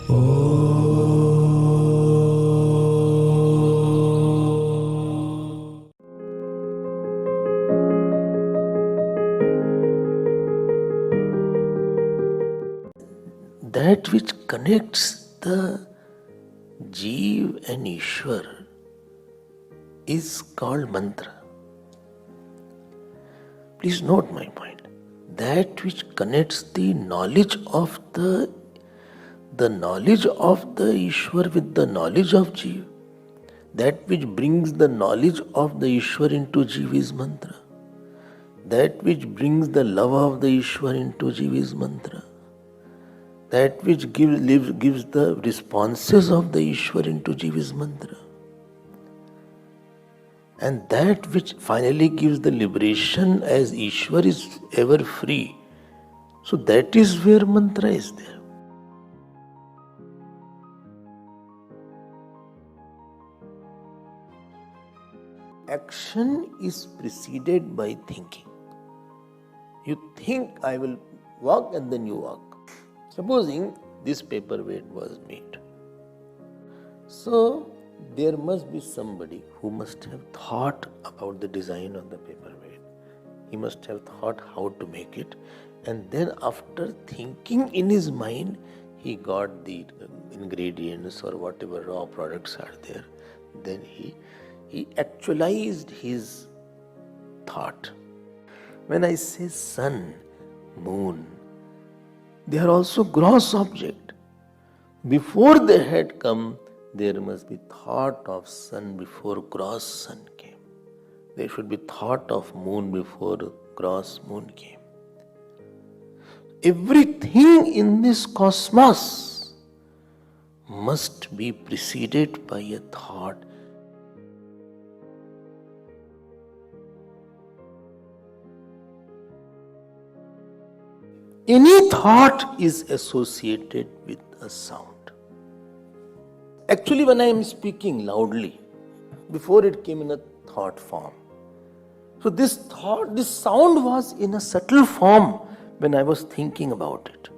That which connects the Jeev and Ishwar is called mantra. Please note my point. That which connects the knowledge of the knowledge of the Ishwar with the knowledge of Jeev, that which brings the knowledge of the Ishwar into Jeev is mantra. That which brings the love of the Ishwar into Jeev is mantra. That which gives the responses of the Ishwar into Jeev is mantra. And that which finally gives the liberation as Ishwar is ever free. So that is where mantra is there. Action is preceded by thinking. You think I will walk and then you walk. Supposing this paperweight was made. So there must be somebody who must have thought about the design of the paperweight. He must have thought how to make it, and then after thinking in his mind, he got the ingredients or whatever raw products are there. Then he actualized his thought. When I say sun, moon, they are also gross object. Before they had come, there must be thought of sun before gross sun came. There should be thought of moon before gross moon came. Everything in this cosmos must be preceded by a thought. Any thought is associated with a sound. Actually, when I am speaking loudly, before it came in a thought form. So this sound was in a subtle form when I was thinking about it.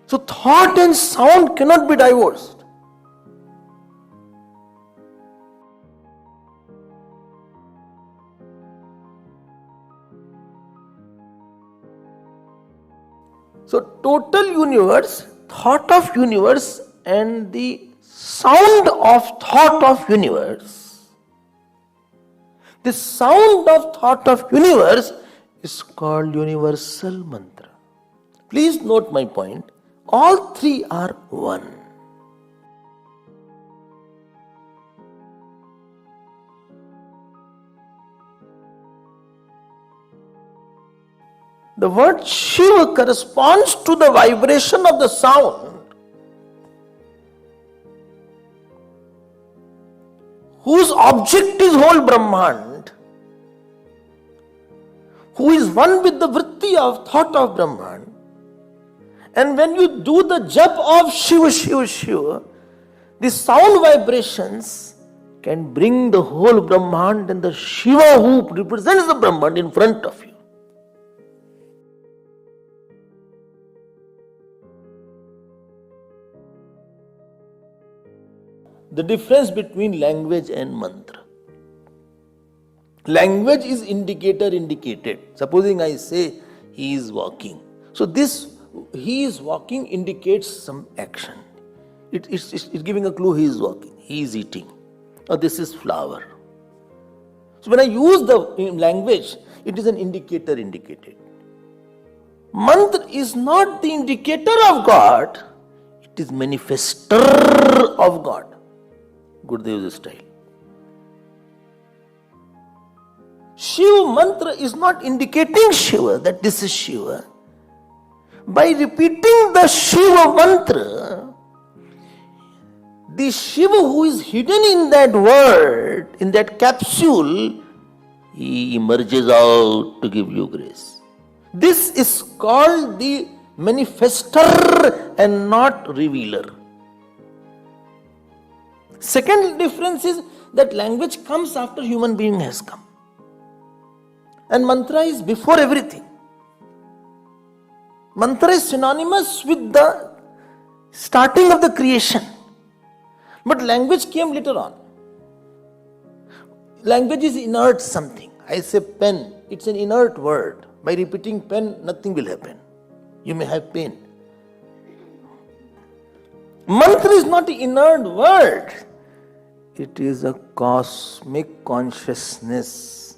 So thought and sound cannot be divorced. So total universe, thought of universe and the sound of thought of universe. The sound of thought of universe is called universal mantra. Please note my point. All three are one. The word Shiva corresponds to the vibration of the sound, whose object is whole Brahmand, who is one with the vritti of thought of Brahman. And when you do the jap of Shiva, Shiva, Shiva, the sound vibrations can bring the whole Brahmand and the Shiva who represents the Brahmand in front of you. The difference between language and mantra. Language is indicator indicated. Supposing I say he is walking. So this he is walking indicates some action. It's giving a clue he is walking. He is eating. Or this is flower. So when I use the language, it is an indicator indicated. Mantra is not the indicator of God. It is manifester of God. Gurudev's style. Shiva mantra is not indicating Shiva, that this is Shiva. By repeating the Shiva mantra, the Shiva who is hidden in that word, in that capsule, he emerges out to give you grace. This is called the manifester and not revealer. Second difference is that language comes after human being has come. And mantra is before everything. Mantra is synonymous with the starting of the creation. But language came later on. Language is inert something. I say pen, it's an inert word. By repeating pen, nothing will happen. You may have pain. Mantra is not an inert word. It is a cosmic consciousness.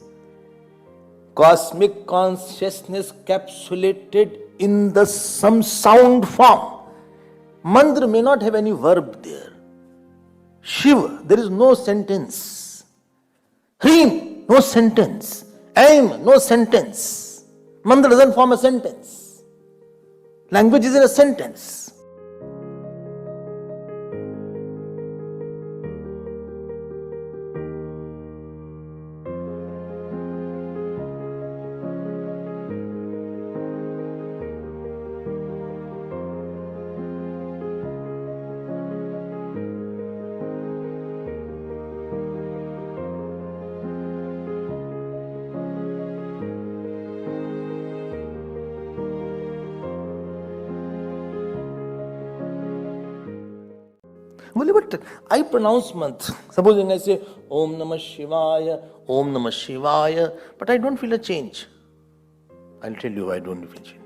Cosmic consciousness capsulated in the some sound form. Mantra may not have any verb there. Shiva, there is no sentence. Hrim, no sentence. Aim, no sentence. Mantra doesn't form a sentence. Language is in a sentence. But I pronounce mantra. Supposing I say Om Namah Shivaya, Om Namah Shivaya, but I don't feel a change. I'll tell you why I don't feel change.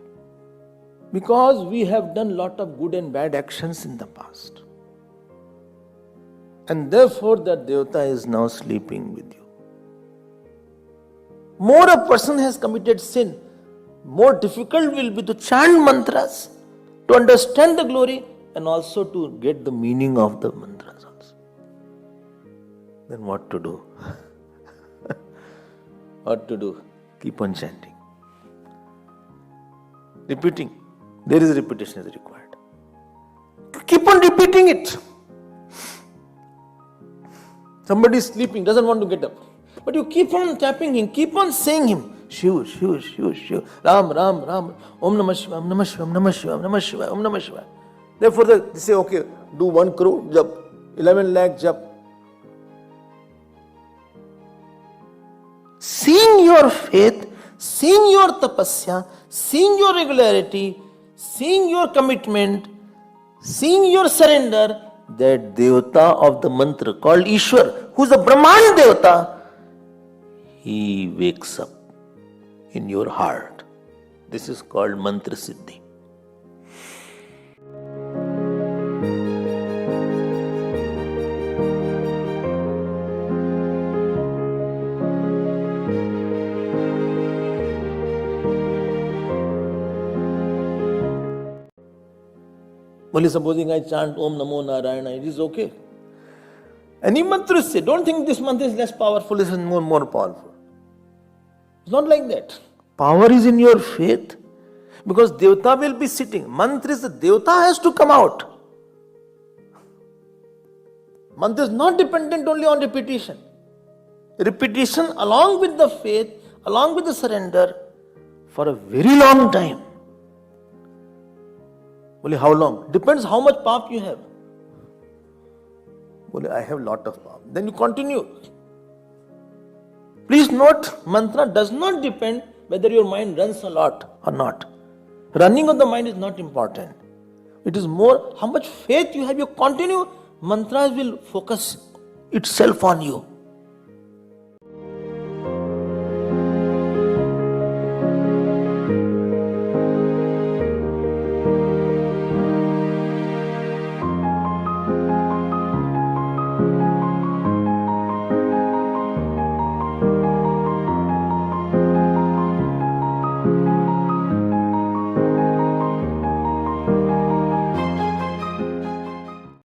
Because we have done lot of good and bad actions in the past. And therefore that Devata is now sleeping with you. More a person has committed sin, more difficult will be to chant mantras, to understand the glory, and also to get the meaning of the mantras also. Then what to do? What to do? Keep on chanting. Repeating. There is repetition is required. Keep on repeating it. Somebody is sleeping, doesn't want to get up. But you keep on tapping him, keep on saying him. Shiv, Shiv, Shiv, Shiv. Ram, Ram, Ram. Om Namah Shivaya, Om Namah Shivaya, Om Namah Shivaya, Om Namah Shivaya, Om Namah Shivaya. Therefore, they say, okay, do 1 crore jap, 11 lakh jap. Seeing your faith, seeing your tapasya, seeing your regularity, seeing your commitment, seeing your surrender, that Devata of the mantra called Ishwar, who is the Brahman Devata, he wakes up in your heart. This is called mantra siddhi. Only supposing I chant Om Namo Narayana, it is okay. Any mantra say, don't think this mantra is less powerful, this is more powerful. It's not like that. Power is in your faith. Because Devata will be sitting. Mantra is the Devata has to come out. Mantra is not dependent only on repetition. Repetition along with the faith, along with the surrender, for a very long time. Only how long? Depends how much paap you have. Only I have lot of paap. Then you continue. Please note, mantra does not depend whether your mind runs a lot or not. Running of the mind is not important. It is more how much faith you have. You continue, mantras will focus itself on you.